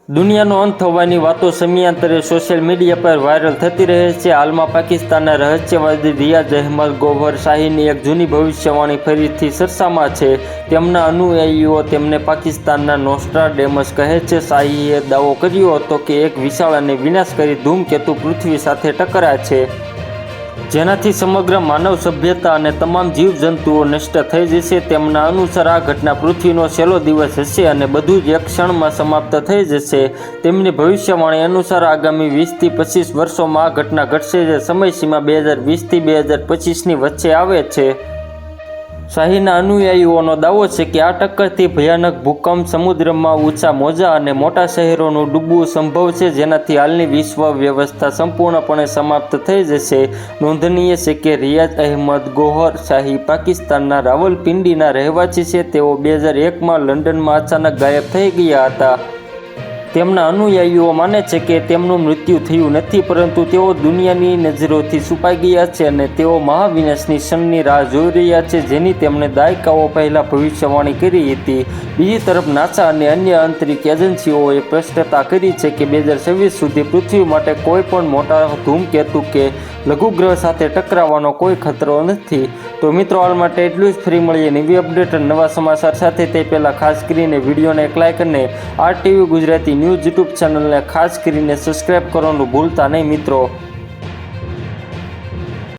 દુનિયાનો અંત થવાની વાતો સમયાંતરે સોશિયલ મીડિયા પર વાયરલ થતી રહે છે। હાલમાં પાકિસ્તાનના રહસ્યવાદી રિયાઝ અહેમદ ગૌહર શાહીની એક જૂની ભવિષ્યવાણી ફરીથી ચર્ચામાં છે। તેમના અનુયાયીઓ તેમને પાકિસ્તાનના નોસ્ટ્રાડેમસ કહે છે। શાહીએ દાવો કર્યો હતો કે એક વિશાળ અને વિનાશકારી ધૂમકેતુ પૃથ્વી સાથે ટકરાશે, જેનાથી સમગ્ર માનવ સભ્યતા અને તમામ જીવજંતુઓ નષ્ટ થઈ જશે। તેમના અનુસાર આ ઘટના પૃથ્વીનો છેલ્લો દિવસ હશે અને બધું જ એક ક્ષણમાં સમાપ્ત થઈ જશે। તેમની ભવિષ્યવાણી અનુસાર આગામી 20 થી 25 વર્ષોમાં આ ઘટના ઘટશે, જે સમયસીમા 2020 થી 2025ની વચ્ચે આવે છે। શાહીના અનુયાયીઓનો દાવો છે કે આ ટક્કરથી ભયાનક ભૂકંપ, સમુદ્રમાં ઊંચા મોજા અને મોટા શહેરોનું ડૂબવું સંભવ છે, જેનાથી હાલની વિશ્વ વ્યવસ્થા સંપૂર્ણપણે સમાપ્ત થઈ જશે। નોંધનીય છે કે રિયાઝ અહેમદ ગૌહર શાહી પાકિસ્તાનના રાવલપિંડીના રહેવાસી છે। તેઓ 2001માં લંડનમાં અચાનક ગાયબ થઈ ગયા હતા। તેમના અનુયાયીઓ માને છે કે તેમનું મૃત્યુ થયું નથી, પરંતુ તેઓ દુનિયાની નજરોથી છુપાઈ ગયા છે અને તેઓ મહાવિનાશની ક્ષણની રાહ જોઈ રહ્યા છે, જેની તેમણે દાયકાઓ પહેલાં ભવિષ્યવાણી કરી હતી। બીજી તરફ નાસા અને અન્ય અંતરિક્ષ એજન્સીઓએ સ્પષ્ટતા કરી છે કે 2026 સુધી પૃથ્વી માટે કોઈ પણ મોટા ધૂમકેતુ કે લઘુગ્રહ સાથે ટકરાવવાનો કોઈ ખતરો નથી। તો મિત્રો, હાલ માટે એટલું જ। ફરી મળીએ નવી અપડેટ અને નવા સમાચાર સાથે। તે પહેલાં ખાસ કરીને વિડીયોને એક લાઇક અને RTV ગુજરાતી ન્યૂઝ યુટ્યુબ ચેનલને ખાસ કરીને સબસ્ક્રાઈબ કરવાનું ભૂલતા નહીં મિત્રો।